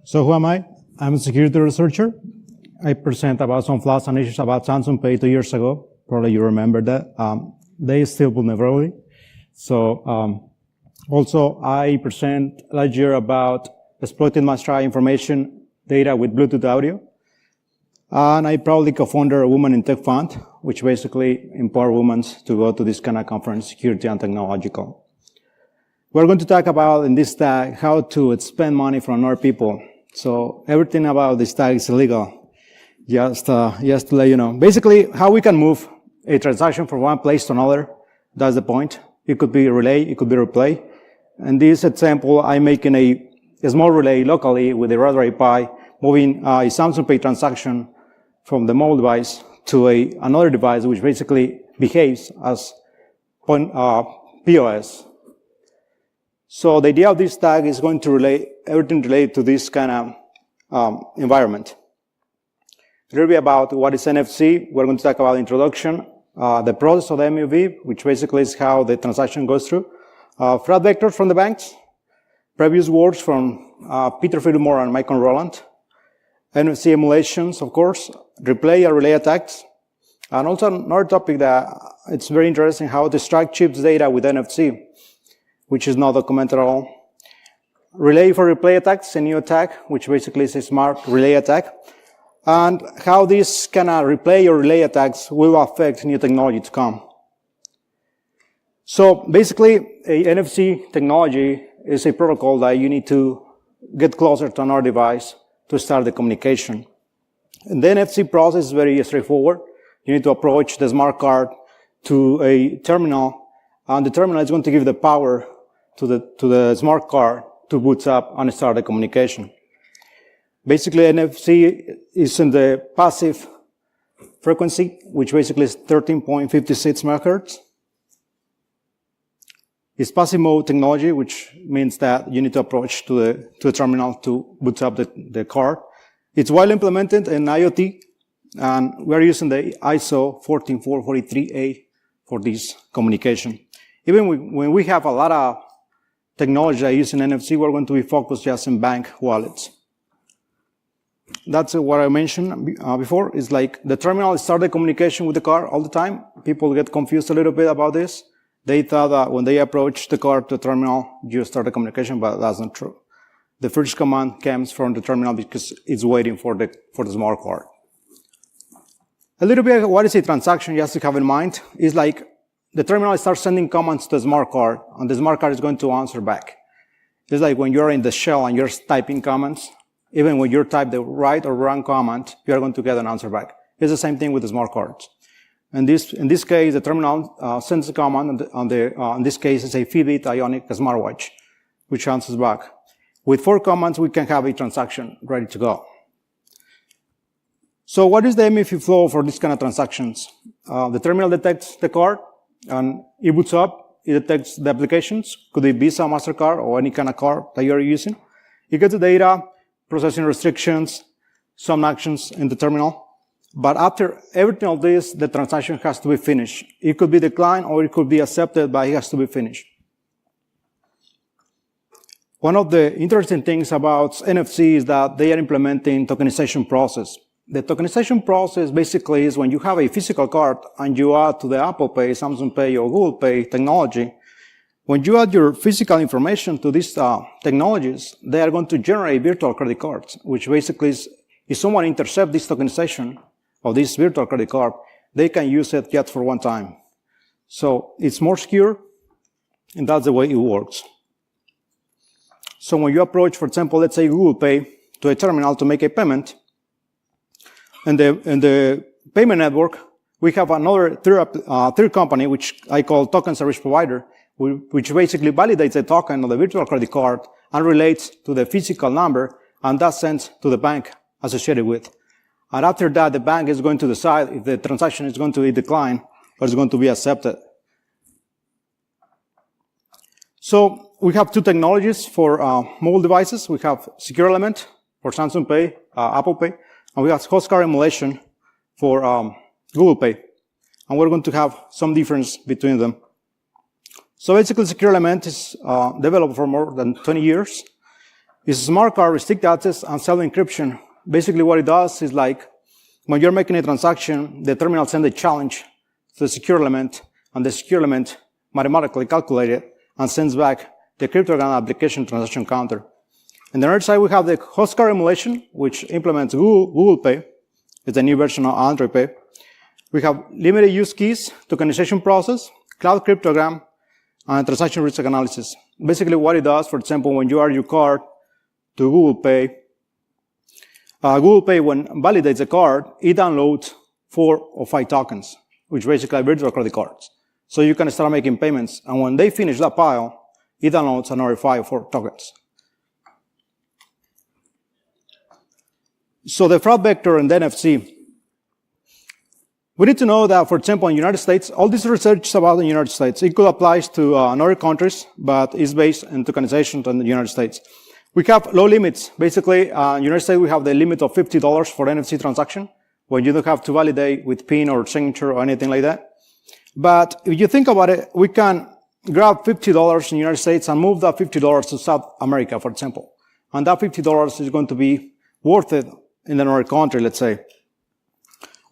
So who am I? I'm a security researcher. I present about some flaws and issues about Samsung Pay 2 years ago. Probably you remember that. They is still vulnerability. So also I present last year about exploiting master information data with Bluetooth audio. And I proudly co-founded a Women in Tech Fund, which basically empower women to go to this kind of conference, security and technological. We're going to talk about in this tag how to spend money from other people. So everything about this tag is illegal. Just to let you know. Basically, how we can move a transaction from one place to another. That's the point. It could be relay, it could be replay. In this example, I'm making a small relay locally with a Raspberry Pi, moving a Samsung Pay transaction from the mobile device to another device, which basically behaves as POS. So the idea of this tag is going to relay everything related to this kind of environment. A little bit about what is NFC. We're going to talk about introduction, the process of the EMV, which basically is how the transaction goes through, fraud vectors from the banks, previous words from Peter Fiddlemore and Michael Rowland, NFC emulations, of course, replay and relay attacks, and also another topic that it's very interesting, how to extract chips data with NFC, which is not documented at all. Relay for replay attacks, a new attack, which basically is a smart relay attack, and how these kind of replay or relay attacks will affect new technology to come. So basically, a NFC technology is a protocol that you need to get closer to another device to start the communication. And the NFC process is very straightforward. You need to approach the smart card to a terminal, and the terminal is going to give the power to the smart card to boot up and start the communication. Basically, NFC is in the passive frequency, which basically is 13.56 megahertz. It's passive mode technology, which means that you need to approach to the terminal to boot up the card. It's well implemented in IoT, and we're using the ISO 14443A for this communication. Even when we have a lot of technology that use in NFC, we're going to be focused just in bank wallets. That's what I mentioned before. It's like the terminal starts the communication with the card all the time. People get confused a little bit about this. They thought that when they approach the card to the terminal, you start the communication, but that's not true. The first command comes from the terminal because it's waiting for the smart card. A little bit of what is a transaction, just to have in mind, is like the terminal starts sending commands to the smart card, and the smart card is going to answer back. It's like when you're in the shell and you're typing commands, even when you type the right or wrong command, you're going to get an answer back. It's the same thing with the smart cards. In this case, the terminal sends a command, in this case, it's a Fitbit Ionic smartwatch, which answers back. With 4 commands, we can have a transaction ready to go. So what is the EMV flow for this kind of transactions? The terminal detects the card, and it boots up. It detects the applications. Could be Visa, MasterCard, or any kind of card that you're using. It gets the data, processing restrictions, some actions in the terminal. But after everything of this, the transaction has to be finished. It could be declined or it could be accepted, but it has to be finished. One of the interesting things about NFC is that they are implementing tokenization process. The tokenization process basically is when you have a physical card and you add to the Apple Pay, Samsung Pay, or Google Pay technology, when you add your physical information to these technologies, they are going to generate virtual credit cards, which basically is, if someone intercepts this tokenization of this virtual credit card, they can use it just for one time. So it's more secure, and that's the way it works. So when you approach, for example, let's say Google Pay to a terminal to make a payment, in the payment network, we have another third company, which I call token service provider, which basically validates the token of the virtual credit card and relates to the physical number, and that's sent to the bank associated with. And after that, the bank is going to decide if the transaction is going to be declined or is going to be accepted. So we have 2 technologies for mobile devices. We have secure element for Samsung Pay, Apple Pay, and we have host card emulation for Google Pay. And we're going to have some difference between them. So basically, secure element is developed for more than 20 years. is a smart card, restrict access, and self-encryption. Basically what it does is like, when you're making a transaction, the terminal sends a challenge to the secure element, and the secure element mathematically calculates it and sends back the cryptogram application transaction counter. On the other side, we have the host card emulation, which implements Google Pay. It's a new version of Android Pay. We have limited use keys, tokenization process, cloud cryptogram, and transaction risk analysis. Basically what it does, for example, when you add your card to Google Pay, when validates the card, it downloads 4 or 5 tokens, which basically are virtual credit cards. So you can start making payments, and when they finish that pile, it downloads another 5 or 4 tokens. So the fraud vector and the NFC. We need to know that, for example, in the United States, all this research is about the United States. It could apply to other countries, but it's based on tokenization in the United States. We have low limits. Basically, in the United States, we have the limit of $50 for NFC transaction, when you don't have to validate with PIN or signature or anything like that. But if you think about it, we can grab $50 in the United States and move that $50 to South America, for example. And that $50 is going to be worth it in another country, let's say.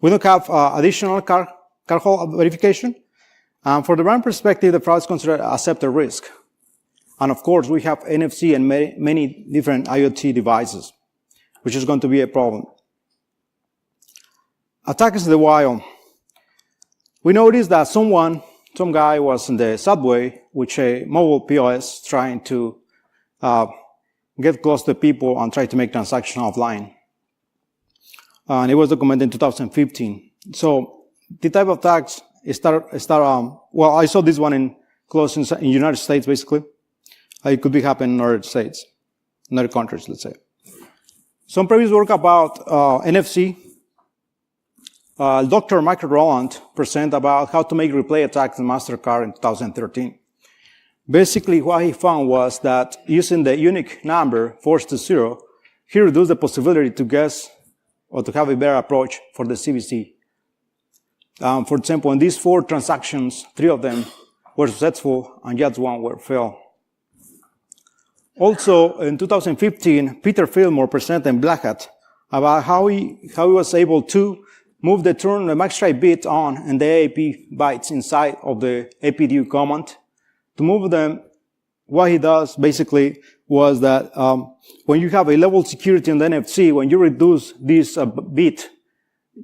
We don't have additional card hold verification. For the brand perspective, the fraud is considered accepted risk. And of course, we have NFC and many different IoT devices, which is going to be a problem. Attacks in the wild. We noticed that some guy was in the subway with a mobile POS trying to get close to people and try to make transactions offline. And it was documented in 2015. So the type of attacks well, I saw this one close in the United States, basically. It could be happening in other states, in other countries, let's say. Some previous work about NFC. Dr. Michael Rowland presented about how to make replay attacks in MasterCard in 2013. Basically, what he found was that using the unique number forced to 0, he reduced the possibility to guess or to have a better approach for the CBC. For example, in these 4 transactions, 3 of them were successful and just 1 were failed. Also, in 2015, Peter Fillmore presented in Black Hat about how he was able to move the magstripe bit on and the AAP bytes inside of the APDU command. To move them, what he does basically was that when you have a level security on the NFC, when you reduce this bit,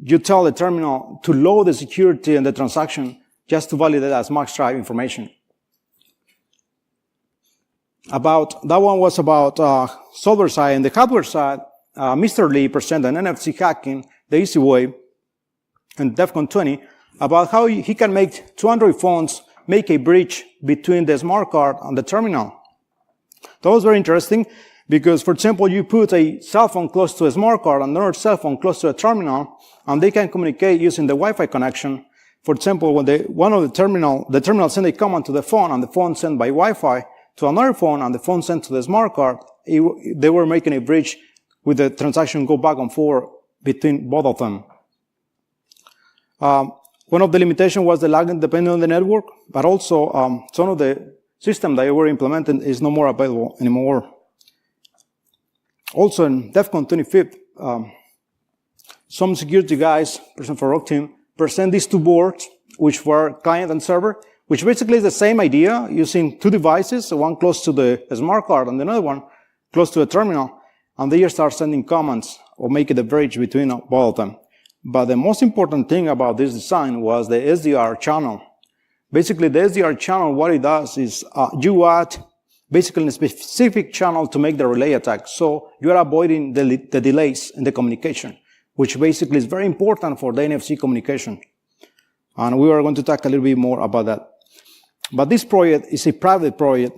you tell the terminal to load the security in the transaction just to validate as magstripe information. That one was about software side. And the hardware side, Mr. Lee presented an NFC hacking the easy way in DEFCON 20 about how he can make 2 Android phones make a bridge between the smart card and the terminal. That was very interesting because, for example, you put a cell phone close to a smart card and another cell phone close to a terminal, and they can communicate using the Wi-Fi connection. For example, when the terminal send a command to the phone, and the phone sent by Wi-Fi to another phone, and the phone sent to the smart card, they were making a bridge with the transaction go back and forth between both of them. One of the limitations was the lagging depending on the network, but also some of the systems that were implemented is no more available anymore. Also in DEFCON 25, some security guys, person for Rock Team, present these 2 boards, which were client and server, which basically is the same idea, using 2 devices, one close to the smart card and another one close to the terminal, and they just start sending commands or making the bridge between both of them. But the most important thing about this design was the SDR channel. Basically, the SDR channel, what it does is you add basically a specific channel to make the relay attack. So you are avoiding the delays in the communication, which basically is very important for the NFC communication. And we are going to talk a little bit more about that. But this project is a private project,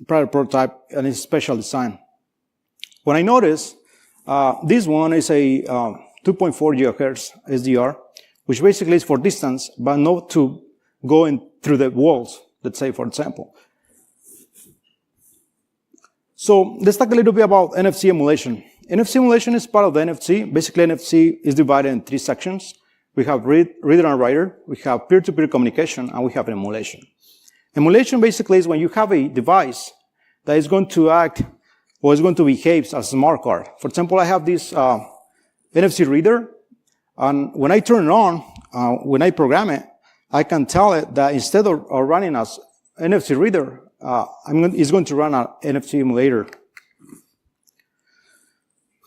private prototype, and it's special design. When I noticed, this one is a 2.4 gigahertz SDR, which basically is for distance, but not to go in through the walls, let's say, for example. So let's talk a little bit about NFC emulation. NFC emulation is part of the NFC. Basically, NFC is divided in 3 sections. We have reader and writer, we have peer-to-peer communication, and we have emulation. Emulation basically is when you have a device that is going to act or it's going to behave as a smart card. For example, I have this NFC reader, and when I turn it on, when I program it, I can tell it that instead of running as NFC reader, it's going to run an NFC emulator.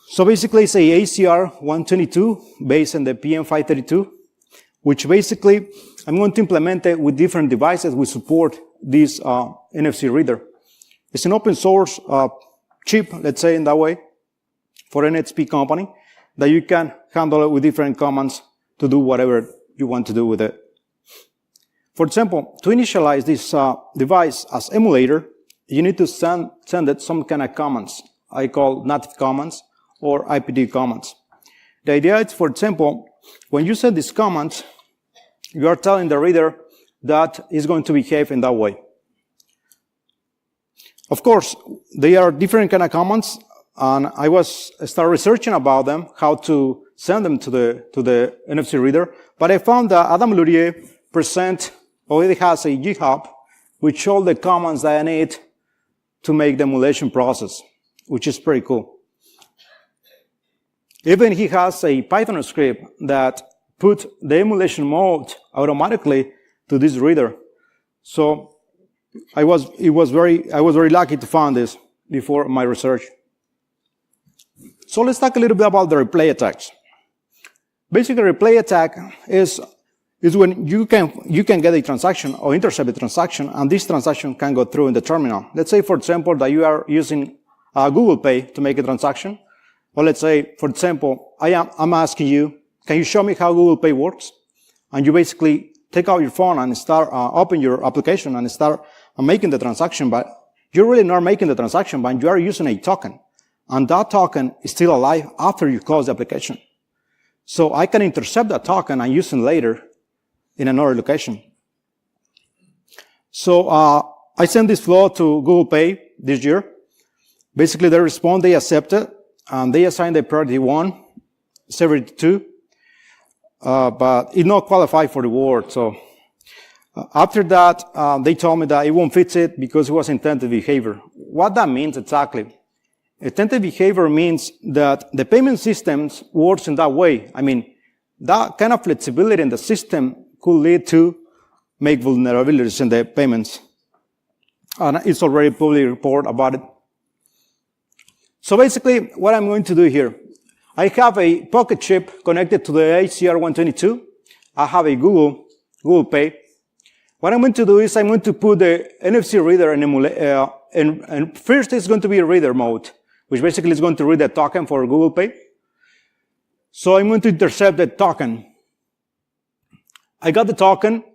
So basically, it's a ACR122 based on the PM532, which basically I'm going to implement it with different devices which support this NFC reader. It's an open source chip, let's say in that way, for an NXP company, that you can handle it with different commands to do whatever you want to do with it. For example, to initialize this device as emulator, you need to send it some kind of commands. I call native commands or APDU commands. The idea is, for example, when you send these commands, you are telling the reader that it's going to behave in that way. Of course, they are different kind of commands, and I started researching about them, how to send them to the NFC reader. But I found that Adam Lurie already has a GitHub with all the commands that I need to make the emulation process, which is pretty cool. Even he has a Python script that put the emulation mode automatically to this reader. So I was very lucky to find this before my research. So let's talk a little bit about the replay attacks. Basically, replay attack is when you can get a transaction or intercept a transaction, and this transaction can go through in the terminal. Let's say, for example, that you are using Google Pay to make a transaction. Or let's say, for example, I'm asking you, can you show me how Google Pay works? And you basically take out your phone and start open your application and start making the transaction, but you're really not making the transaction, but you are using a token. And that token is still alive after you close the application. So I can intercept that token and use it later in another location. So I sent this flow to Google Pay this year. Basically, they respond, they accept it, and they assign the priority 1, severity 2, but it not qualified for reward. So after that, they told me that it won't fix it because it was intended behavior. What that means exactly? Intended behavior means that the payment systems works in that way. I mean, that kind of flexibility in the system could lead to make vulnerabilities in the payments. And it's already publicly reported about it. So basically, what I'm going to do here, I have a pocket chip connected to the ACR122. I have a Google Pay. What I'm going to do is I'm going to put the NFC reader and first it's going to be a reader mode, which basically is going to read the token for Google Pay. So I'm going to intercept the token. I got the token,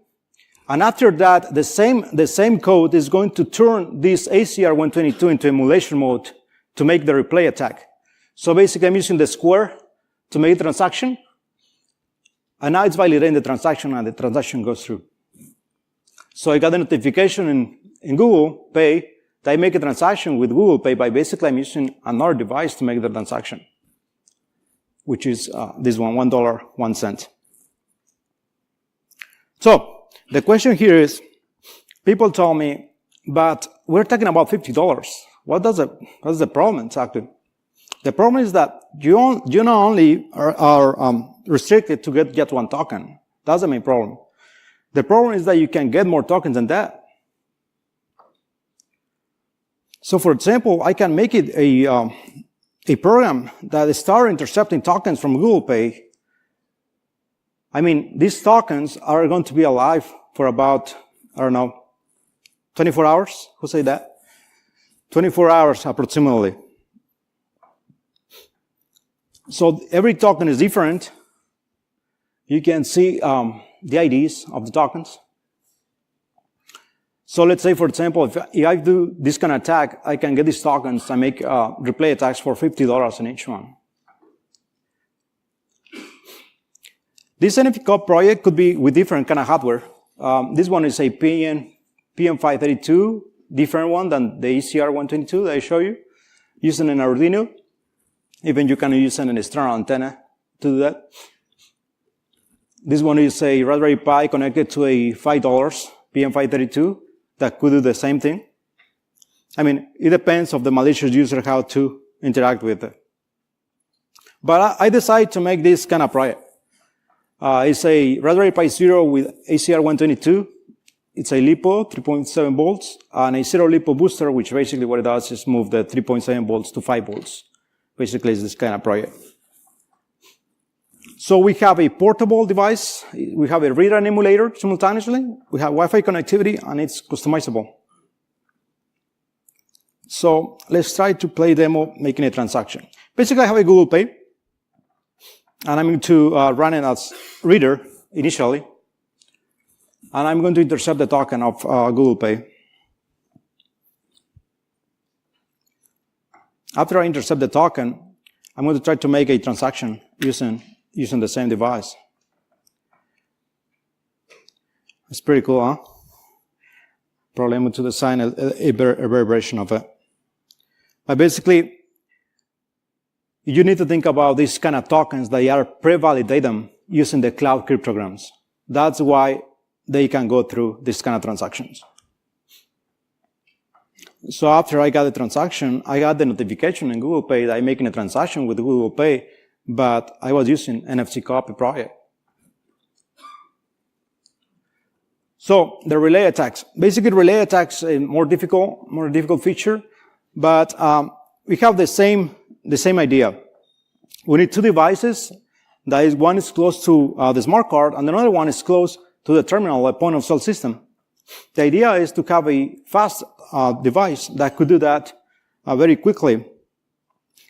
and after that, the same code is going to turn this ACR122 into emulation mode to make the replay attack. So basically, I'm using the square to make the transaction, and now it's validating the transaction, and the transaction goes through. So I got a notification in Google Pay that I make a transaction with Google Pay by basically I'm using another device to make the transaction, which is this one, $1.01. So the question here is, people tell me, but we're talking about $50. What's the problem exactly? The problem is that you not only are restricted to get one token. That's the main problem. The problem is that you can get more tokens than that. So, for example, I can make it a program that starts intercepting tokens from Google Pay. I mean, these tokens are going to be alive for about, 24 hours. Who say that? 24 hours approximately. So every token is different. You can see the IDs of the tokens. So let's say, for example, if I do this kind of attack, I can get these tokens and make replay attacks for $50 in each one. This NFCopy project could be with different kind of hardware. This one is a PM532, different one than the ACR122 that I show you, using an Arduino. Even you can use an external antenna to do that. This one is a Raspberry Pi connected to a $5 PM532 that could do the same thing. I mean, it depends of the malicious user how to interact with it. But I decided to make this kind of project. It's a Raspberry Pi Zero with ACR122. It's a LiPo, 3.7 volts, and a zero LiPo booster, which basically what it does is move the 3.7 volts to 5 volts. Basically, it's this kind of project. So we have a portable device. We have a reader and emulator simultaneously. We have Wi-Fi connectivity, and it's customizable. So let's try to play demo making a transaction. Basically, I have a Google Pay, and I'm going to run it as reader initially. And I'm going to intercept the token of Google Pay. After I intercept the token, I'm going to try to make a transaction using the same device. It's pretty cool, huh? Probably I'm going to design a better version of it. But basically, you need to think about these kind of tokens that are pre-validate them using the cloud cryptograms. That's why they can go through this kind of transactions. So after I got the transaction, I got the notification in Google Pay that I'm making a transaction with Google Pay, but I was using NFCopy Project. So the relay attacks. Basically, relay attacks is a more difficult feature, but we have the same idea. We need two devices. That is, one is close to the smart card, and another one is close to the terminal, a point of sale system. The idea is to have a fast device that could do that very quickly.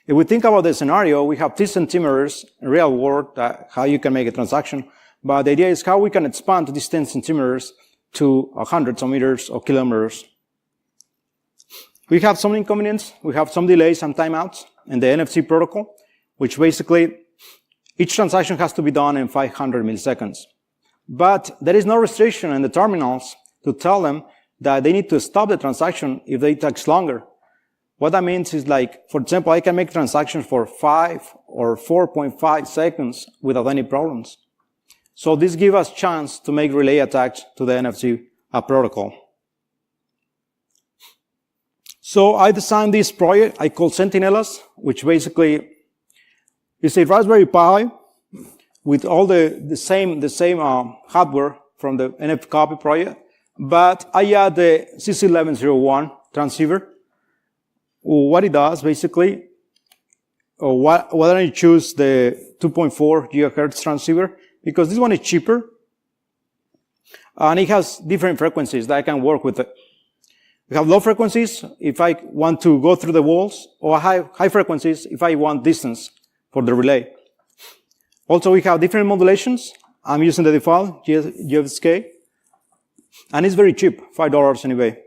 If we think about the scenario, we have 10 centimeters in real world, how you can make a transaction. But the idea is how we can expand these 10 centimeters to hundreds of meters or kilometers. We have some inconvenience. We have some delays and timeouts in the NFC protocol, which basically each transaction has to be done in 500 milliseconds. But there is no restriction in the terminals to tell them that they need to stop the transaction if it takes longer. What that means is, like, for example, I can make transactions for 5 or 4.5 seconds without any problems. So this gives us chance to make relay attacks to the NFC protocol. So I designed this project I call Centinelas, which basically is a Raspberry Pi with all the same hardware from the NFCopy project, but I add the CC1101 transceiver. What it does basically, why don't you choose the 2.4 gigahertz transceiver? Because this one is cheaper, and it has different frequencies that I can work with it. We have low frequencies if I want to go through the walls, or high frequencies if I want distance for the relay. Also, we have different modulations. I'm using the default GSK, and it's very cheap, $5 on eBay.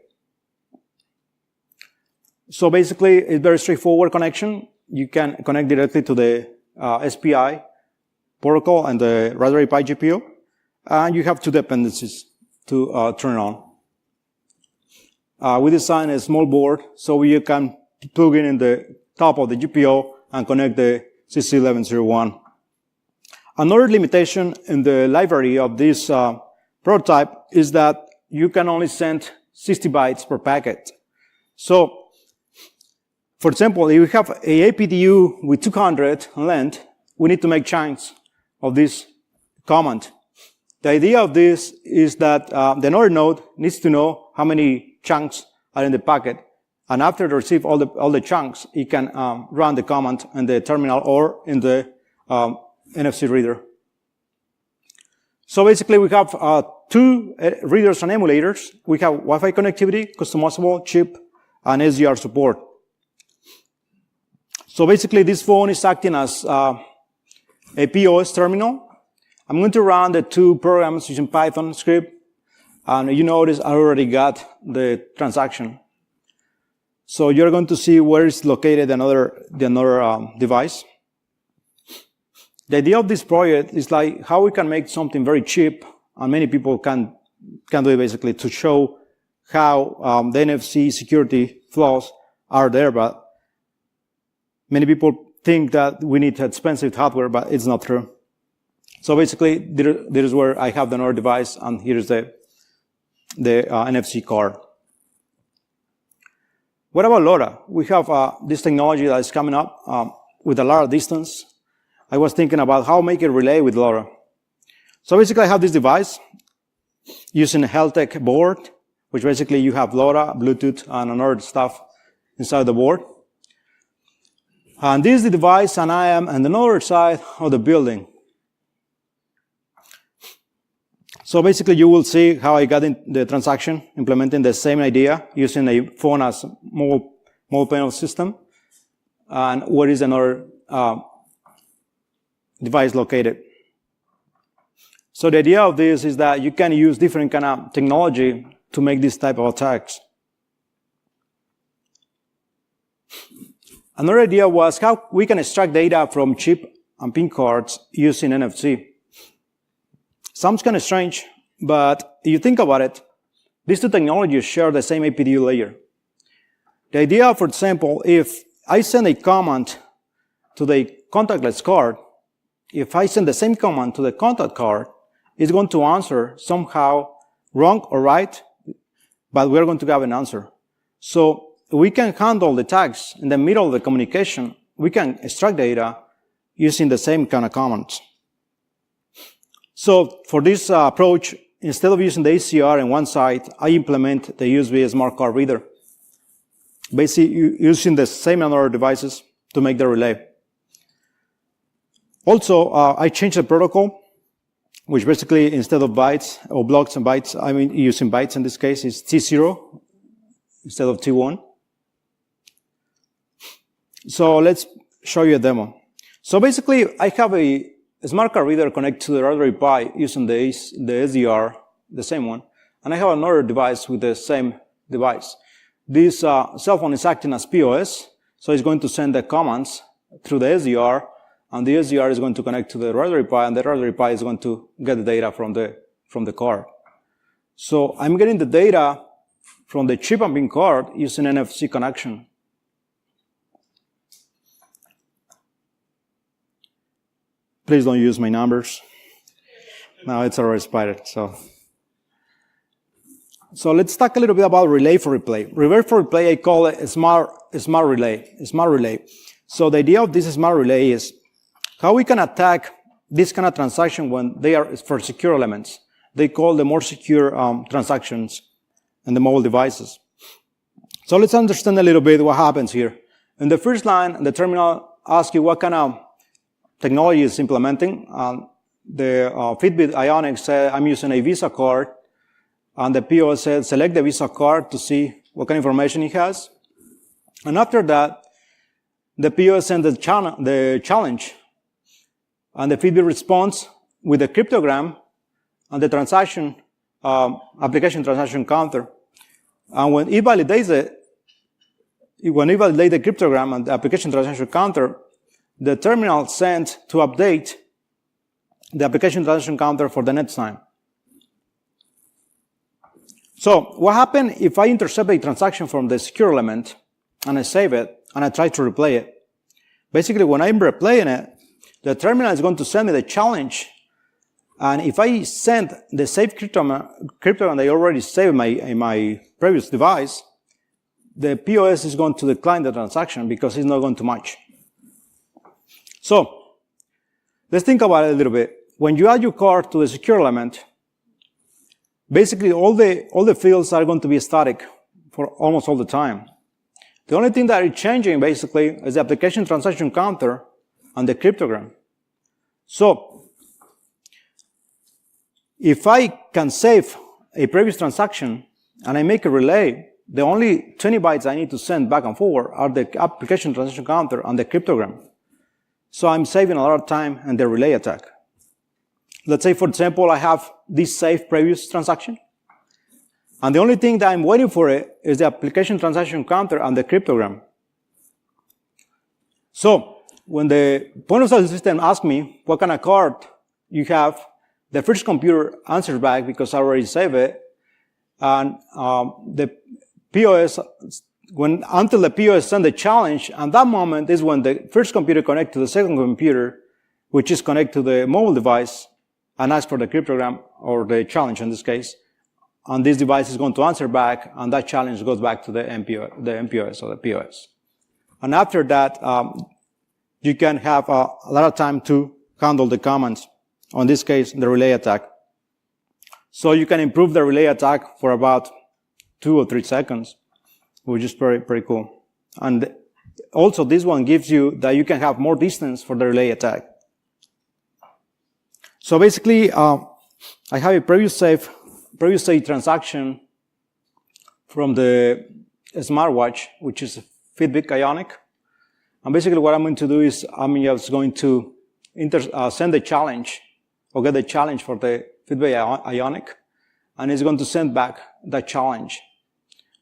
So basically, it's very straightforward connection. You can connect directly to the SPI protocol and the Raspberry Pi GPU, and you have two dependencies to turn on. We designed a small board so you can plug in the top of the GPU and connect the CC1101. Another limitation in the library of this prototype is that you can only send 60 bytes per packet. So, for example, if we have a APDU with 200 in length, we need to make chunks of this command. The idea of this is that the another node needs to know how many chunks are in the packet, and after it receives all the chunks, it can run the command in the terminal or in the NFC reader. So basically, we have two readers and emulators. We have Wi-Fi connectivity, customizable chip, and SDR support. So basically, this phone is acting as a POS terminal. I'm going to run the two programs using Python script, and you notice I already got the transaction. So you're going to see where is located the another device. The idea of this project is like how we can make something very cheap, and many people can do it basically to show how the NFC security flaws are there, but many people think that we need expensive hardware, but it's not true. So basically, there is where I have the another device, and here's the NFC card. What about LoRa? We have this technology that is coming up with a lot of distance. I was thinking about how to make a relay with LoRa. So basically I have this device using a Heltec board, which basically you have LoRa, Bluetooth, and another stuff inside the board. And this is the device, and I am on the other side of the building. So basically you will see how I got in the transaction, implementing the same idea, using a phone as mobile panel system, and where is another device located. So the idea of this is that you can use different kind of technology to make this type of attacks. Another idea was how we can extract data from chip and PIN cards using NFC. Sounds kind of strange, but if you think about it, these two technologies share the same APDU layer. The idea, for example, if I send a command to the contactless card, if I send the same command to the contact card, it's going to answer somehow wrong or right, but we're going to have an answer. So we can handle the tags in the middle of the communication. We can extract data using the same kind of commands. So for this approach, instead of using the ACR on one side, I implement the USB smart card reader, basically using the same number of devices to make the relay. Also, I changed the protocol, which basically instead of bytes or blocks and bytes, I mean using bytes in this case, is T0 instead of T1. So let's show you a demo. So basically, I have a smart card reader connected to the Raspberry Pi using the SDR, the same one, and I have another device with the same device. This cell phone is acting as POS, so it's going to send the commands through the SDR, and the SDR is going to connect to the Raspberry Pi, and the Raspberry Pi is going to get the data from the card. So I'm getting the data from the chip and PIN card using NFC connection. Please don't use my numbers. No, it's already expired. So let's talk a little bit about relay for replay. Relay for replay, I call it a smart relay. So the idea of this smart relay is how we can attack this kind of transaction when they are for secure elements. They call the more secure transactions in the mobile devices. So let's understand a little bit what happens here. In the first line, the terminal asks you what kind of technology is implementing. The Fitbit Ionic said, I'm using a Visa card. And the POS said, select the Visa card to see what kind of information it has. And after that, the POS sent the challenge. And the Fitbit responds with a cryptogram and the transaction, application transaction counter. And when it validates the cryptogram and the application transaction counter, the terminal sent to update the application transaction counter for the next time. So what happens if I intercept a transaction from the secure element and I save it and I try to replay it? Basically, when I'm replaying it, the terminal is going to send me the challenge. And if I send the saved cryptogram that I already saved in my previous device, the POS is going to decline the transaction because it's not going to match. So let's think about it a little bit. When you add your card to the secure element, basically all the fields are going to be static for almost all the time. The only thing that is changing basically is the application transaction counter and the cryptogram. So if I can save a previous transaction and I make a relay, the only 20 bytes I need to send back and forward are the application transaction counter and the cryptogram. So I'm saving a lot of time in the relay attack. Let's say, for example, I have this saved previous transaction. And the only thing that I'm waiting for it is the application transaction counter and the cryptogram. So when the point of sale system asks me what kind of card you have, the first computer answers back because I already saved it. And the POS, until the POS sends the challenge, and that moment is when the first computer connects to the second computer, which is connected to the mobile device, and asks for the cryptogram, or the challenge in this case. and this device is going to answer back, and that challenge goes back to the MPOS or the POS. And after that, you can have a lot of time to handle the commands. In this case, the relay attack. So you can improve the relay attack for about 2 or 3 seconds, which is pretty cool. And also, this one gives you that you can have more distance for the relay attack. So basically, I have a previous state transaction from the smartwatch, which is Fitbit Ionic. And basically what I'm going to do is I'm just going to send the challenge, or get the challenge for the Fitbit Ionic, and it's going to send back that challenge,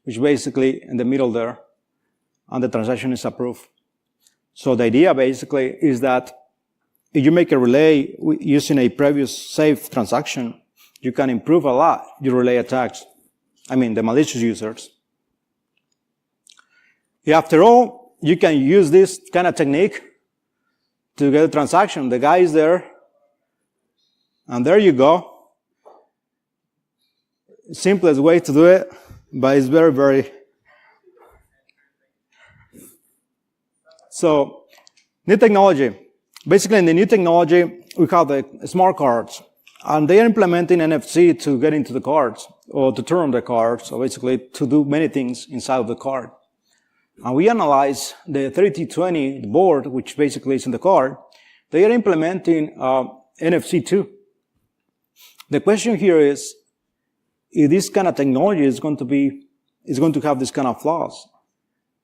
which basically in the middle there, and the transaction is approved. So the idea basically is that if you make a relay using a previous safe transaction, you can improve a lot your relay attacks. I mean, the malicious users. After all, you can use this kind of technique to get a transaction. The guy is there, and there you go. Simplest way to do it, but it's very, very. So, new technology. Basically, in the new technology, we have the smart cards. And they are implementing NFC to get into the cards, or to turn on the cards, so basically to do many things inside of the card. And we analyze the 3220 board, which basically is in the card. They are implementing NFC too. The question here is, if this kind of technology is going to have this kind of flaws.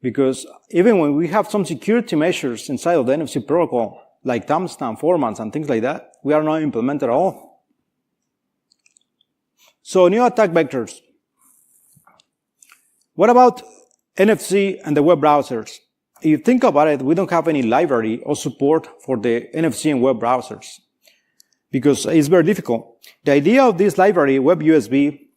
Because even when we have some security measures inside of the NFC protocol, like timestamp formats and things like that, we are not implemented at all. So new attack vectors. What about NFC and the web browsers? If you think about it, we don't have any library or support for the NFC and web browsers, because it's very difficult. The idea of this library, Web USB,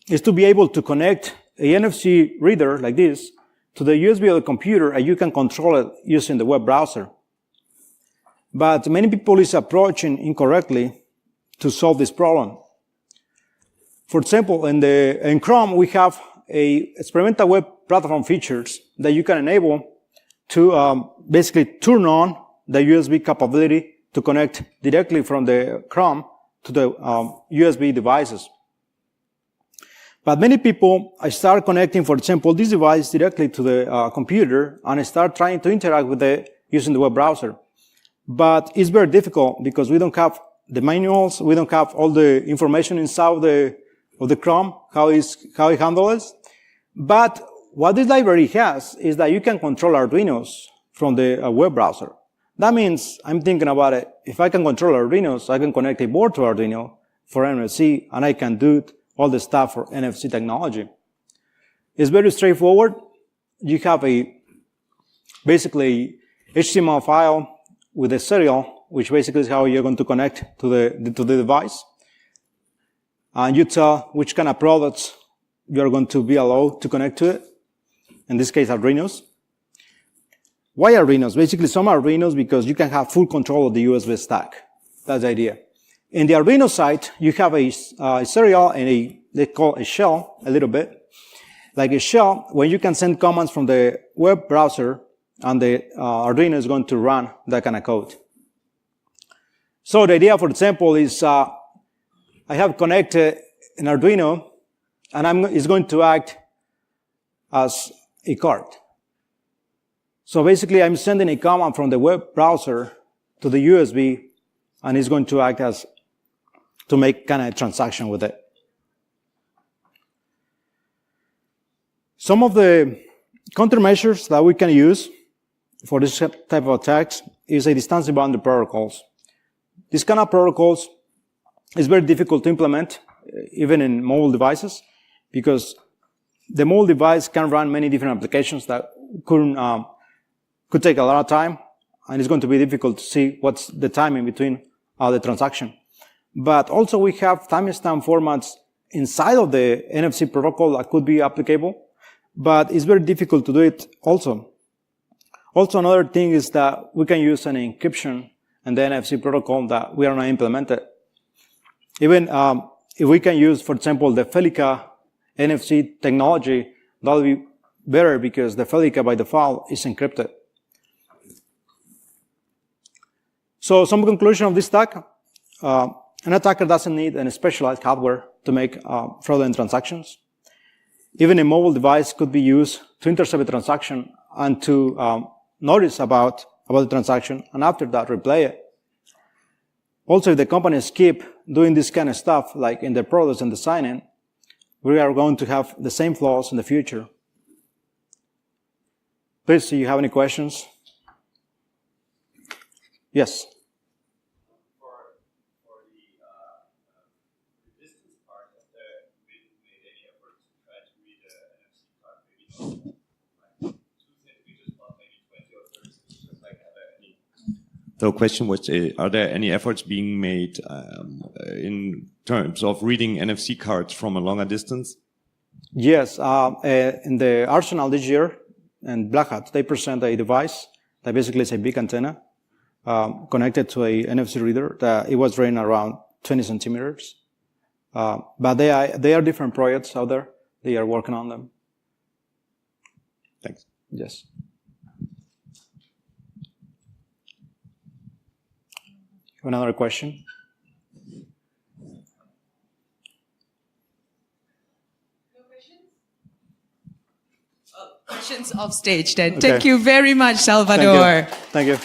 is to be able to connect a NFC reader like this to the USB of the computer, and you can control it using the web browser. But many people is approaching incorrectly to solve this problem. For example, in Chrome, we have a experimental web platform features that you can enable to basically turn on the USB capability to connect directly from the Chrome to the USB devices. But many people start connecting, for example, this device directly to the computer and start trying to interact with it using the web browser. But it's very difficult because we don't have the manuals, we don't have all the information inside of the Chrome, how it handles. But what this library has is that you can control Arduinos from the web browser. That means, I'm thinking about it, if I can control Arduinos, I can connect a board to Arduino for NFC, and I can do all the stuff for NFC technology. It's very straightforward. You have basically HTML file with a serial, which basically is how you're going to connect to the device. And you tell which kind of products you're going to be allowed to connect to it. In this case, Arduinos. Why Arduinos? Basically, some Arduinos because you can have full control of the USB stack. That's the idea. In the Arduino side, you have a serial and they call a shell, a little bit. Like a shell, when you can send commands from the web browser, and the Arduino is going to run that kind of code. So the idea, for example, is I have connected an Arduino, and it's going to act as a card. So basically, I'm sending a command from the web browser to the USB, and it's going to act as to make kind of a transaction with it. Some of the countermeasures that we can use for this type of attacks is a distance boundary protocols. These kind of protocols is very difficult to implement, even in mobile devices, because the mobile device can run many different applications that could take a lot of time, and it's going to be difficult to see what's the timing between the transaction. But also we have timestamp formats inside of the NFC protocol that could be applicable, but it's very difficult to do it also. Also, another thing is that we can use an encryption in the NFC protocol that we are not implemented. Even if we can use, for example, the Felica NFC technology, that will be better because the Felica by default is encrypted. So some conclusion of this talk. An attacker doesn't need any specialized hardware to make fraudulent transactions. Even a mobile device could be used to intercept a transaction and to notice about the transaction, and after that, replay it. Also, if the companies keep doing this kind of stuff, like in their products and designing, we are going to have the same flaws in the future. Please, do you have any questions? Yes? The question was, are there any efforts being made in terms of reading NFC cards from a longer distance? Yes. In the Arsenal this year, in Black Hat, they present a device that basically is a big antenna connected to a NFC reader. It was running around 20 centimeters. But they are different projects out there. They are working on them. Thanks. Yes. Another question? No questions? Questions off stage then. Okay. Thank you very much, Salvador. Thank you.